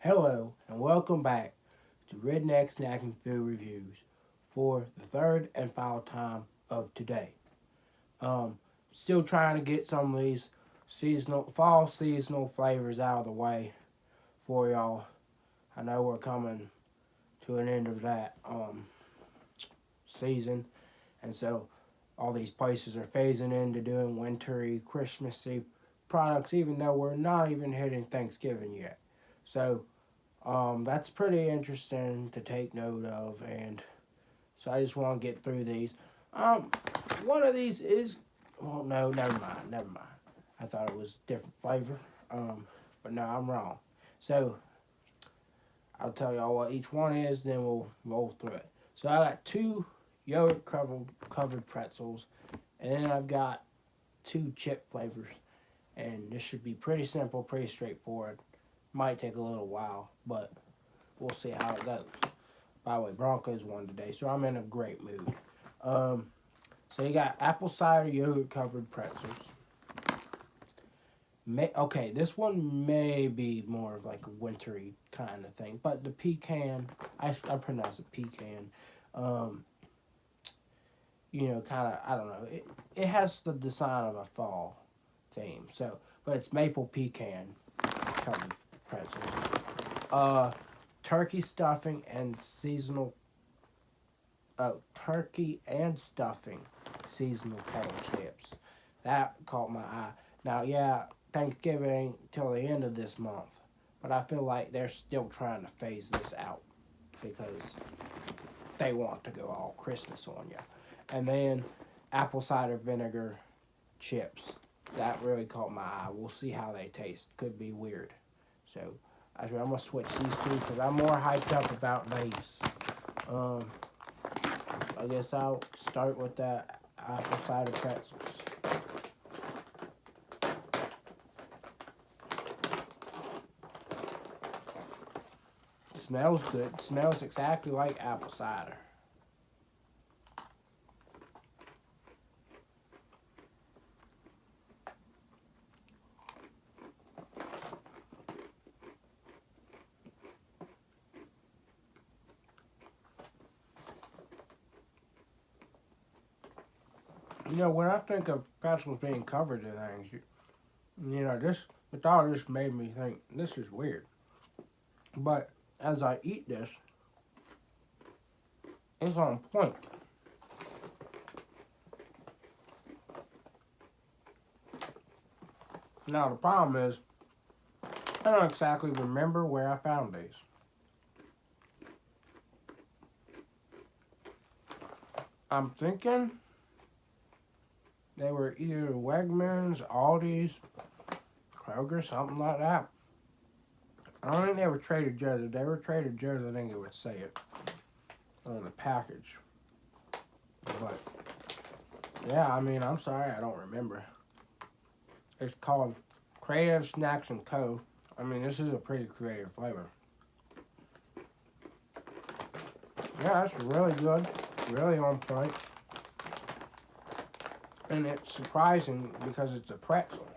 Hello, and welcome back to Redneck Snacking Food Reviews for the third and final time of today. Um, Still trying to get some of these fall seasonal flavors out of the way for y'all. I know we're coming to an end of that season, and so all these places are phasing into doing wintry, Christmassy products, even though we're not even hitting Thanksgiving yet. So that's pretty interesting to take note of, and so I just want to get through these. Um, One of these is, well, no, never mind. I thought it was different flavor, but no, I'm wrong. So I'll tell y'all what each one is, then we'll roll through it. So I got two yogurt covered pretzels, and then I've got two chip flavors, and this should be pretty simple, pretty straightforward. Might take a little while, but we'll see how it goes. By the way, Broncos won today, so I'm in a great mood. Um, so you got apple cider yogurt covered pretzels. Okay, this one may be more of like a wintry kind of thing, but the pecan, I pronounce it pecan. Um, kind of, I don't know. It has the design of a fall theme, so, but it's maple pecan covered pretzels. Uh, Turkey stuffing and seasonal turkey and stuffing seasonal kettle chips. That caught my eye. Now, yeah, Thanksgiving ain't till the end of this month, but I feel like they're still trying to phase this out because they want to go all Christmas on you. And then apple cider vinegar chips. That really caught my eye. We'll see how they taste. Could be weird. So I'm going to switch these two because I'm more hyped up about these. I guess I'll start with the apple cider pretzels. Smells good. Smells exactly like apple cider. When I think of pretzels being covered in things, the thought just made me think this is weird. But as I eat this, it's on point. Now the problem is, I don't exactly remember where I found these. I'm thinking they were either Wegmans, Aldi's, Kroger, something like that. I don't think they were Trader Joe's. If they were Trader Joe's, I think it would say it on the package. But, yeah, I'm sorry, I don't remember. It's called Creative Snacks & Co. This is a pretty creative flavor. Yeah, that's really good. Really on point. And it's surprising because it's a pretzel.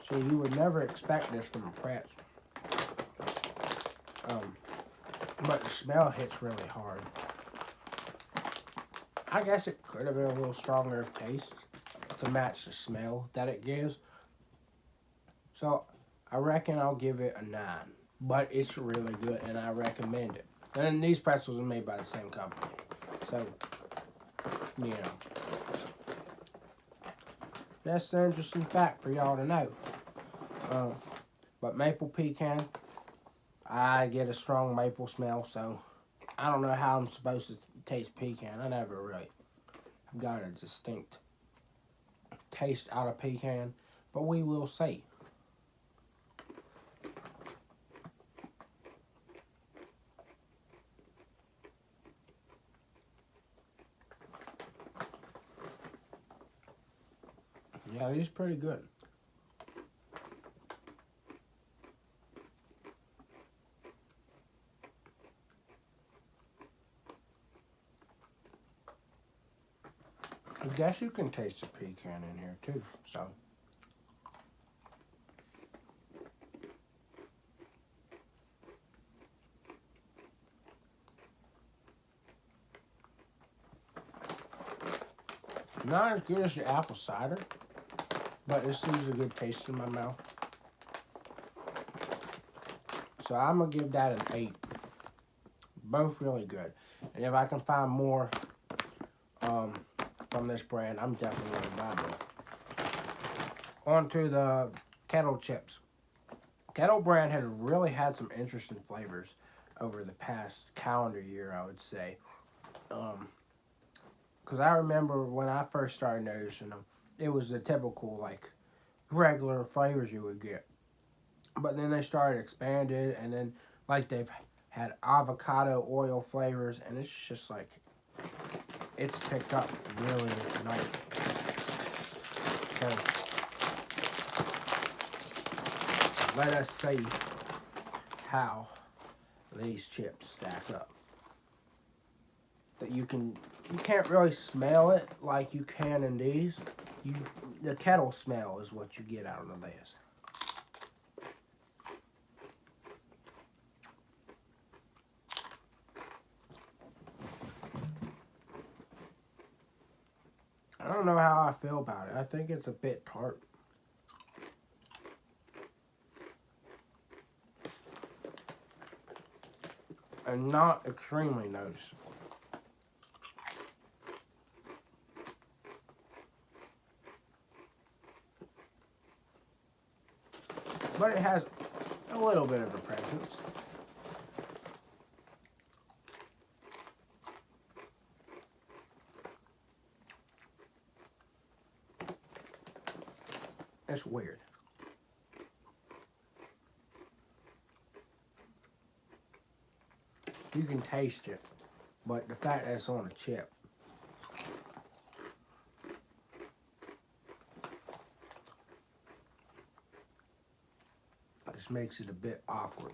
So you would never expect this from a pretzel. But the smell hits really hard. I guess it could have been a little stronger of taste to match the smell that it gives. So I reckon I'll give it a 9. But it's really good and I recommend it. And these pretzels are made by the same company. So, that's an interesting fact for y'all to know. But maple pecan, I get a strong maple smell, so I don't know how I'm supposed to taste pecan. I never really have got a distinct taste out of pecan, but we will see. Yeah, it is pretty good. I guess you can taste the pecan in here too, so. Not as good as the apple cider, but this leaves a good taste in my mouth. So I'm going to give that an 8. Both really good. And if I can find more from this brand, I'm definitely going to buy more. On to the Kettle chips. Kettle brand has really had some interesting flavors over the past calendar year, I would say. Because I remember when I first started noticing them, it was the typical, like, regular flavors you would get. But then they started expanded, and then, like, they've had avocado oil flavors, and it's just, like, it's picked up really nicely. So, let us see how these chips stack up. That you can't really smell it like you can in these. The Kettle smell is what you get out of this. I don't know how I feel about it. I think it's a bit tart. And not extremely noticeable. But it has a little bit of a presence. It's weird. You can taste it, but the fact that it's on a chip. This makes it a bit awkward.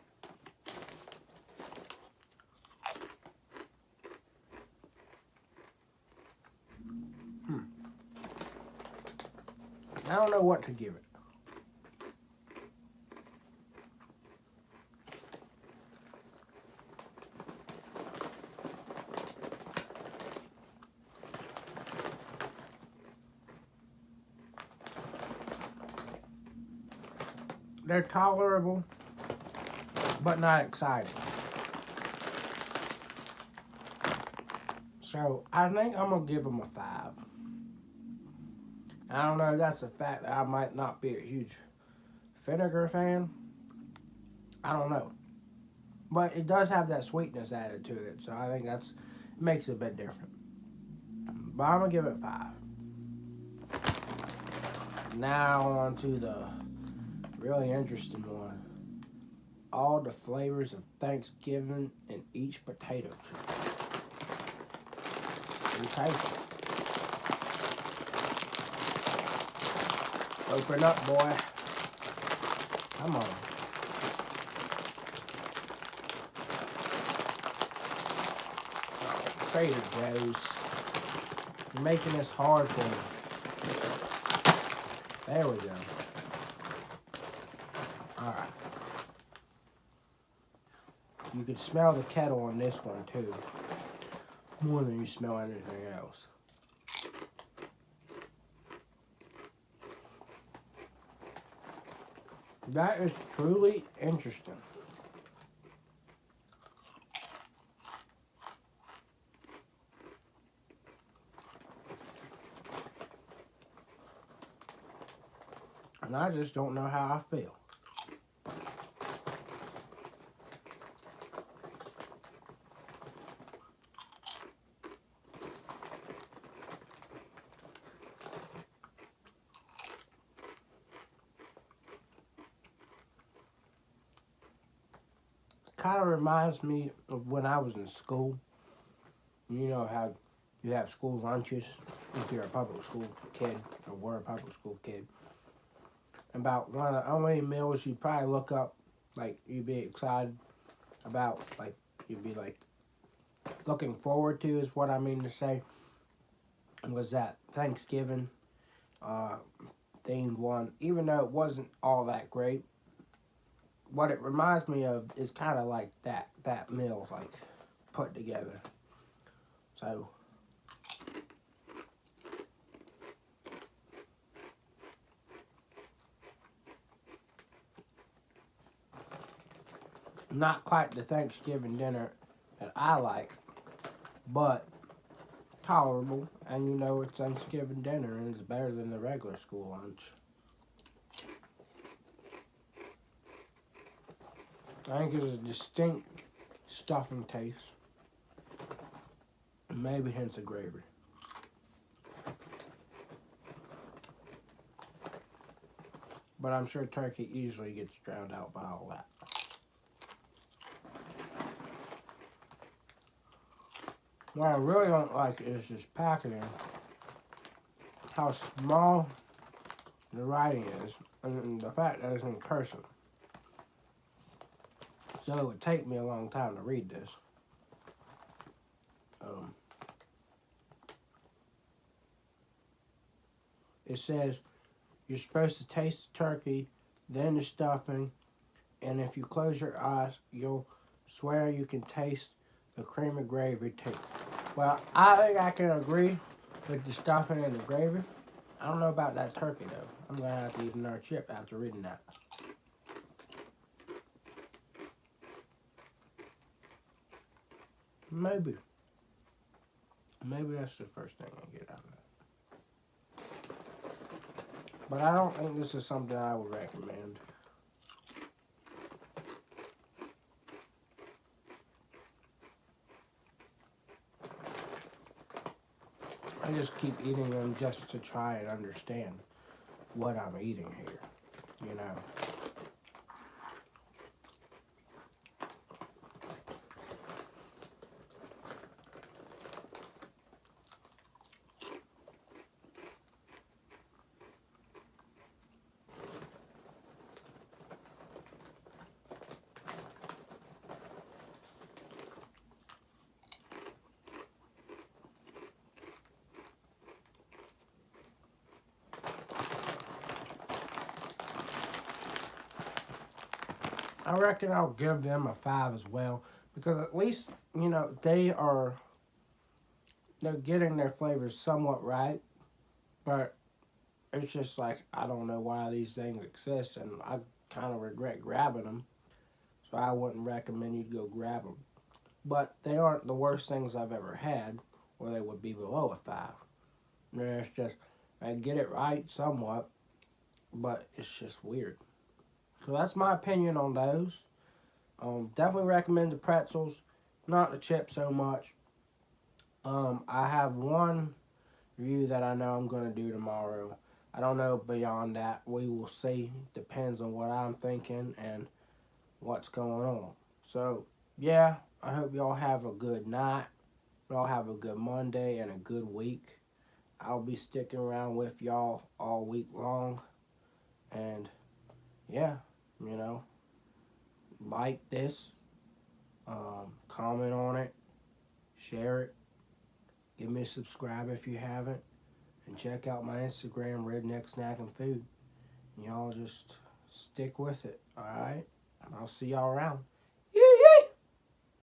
I don't know what to give it. They're tolerable, but not exciting. So I think I'm gonna give them a 5. I don't know, that's the fact that I might not be a huge vinegar fan. I don't know. But it does have that sweetness added to it, so I think it makes it a bit different. But I'm gonna give it 5. Now on to the really interesting one. All the flavors of Thanksgiving in each potato chip. You taste it. Open up, boy. Come on. Oh, Trader Joe's. You're making this hard for me. There we go. Alright. You can smell the Kettle on this one too. More than you smell anything else. That is truly interesting. And I just don't know how I feel. Kind of reminds me of when I was in school. You know how you have school lunches if you're a public school kid or were a public school kid. About one of the only meals you'd probably look up, like you'd be excited about, like you'd be like looking forward to is what I mean to say, was that Thanksgiving themed one. Even though it wasn't all that great, what it reminds me of is kind of like that meal, like put together. So Not quite the Thanksgiving dinner that I like, but tolerable. And you know it's Thanksgiving dinner and it's better than the regular school lunch. I think it's a distinct stuffing taste. Maybe hence the gravy. But I'm sure turkey easily gets drowned out by all that. What I really don't like is this packaging. How small the writing is, and the fact that it's in cursive. So it would take me a long time to read this. It says you're supposed to taste the turkey, then the stuffing, and if you close your eyes, you'll swear you can taste the creamy gravy too. Well, I think I can agree with the stuffing and the gravy. I don't know about that turkey though. I'm gonna have to eat another chip after reading that. Maybe. Maybe that's the first thing I get out of it. But I don't think this is something I would recommend. I just keep eating them just to try and understand what I'm eating here, you know. I reckon I'll give them a 5 as well, because at least, you know, they're getting their flavors somewhat right, but it's just like, I don't know why these things exist, and I kind of regret grabbing them, so I wouldn't recommend you go grab them. But they aren't the worst things I've ever had, or they would be below a 5. It's just, I get it right somewhat, but it's just weird. So that's my opinion on those. Definitely recommend the pretzels, not the chips so much. I have one review that I know I'm going to do tomorrow. I don't know beyond that. We will see. Depends on what I'm thinking and what's going on. So, yeah, I hope y'all have a good night. Y'all have a good Monday and a good week. I'll be sticking around with y'all all week long. And, yeah, you know, like this, comment on it, share it, give me a subscribe if you haven't, and check out my Instagram, Redneck Snack and Food. Y'all just stick with it, alright? I'll see y'all around.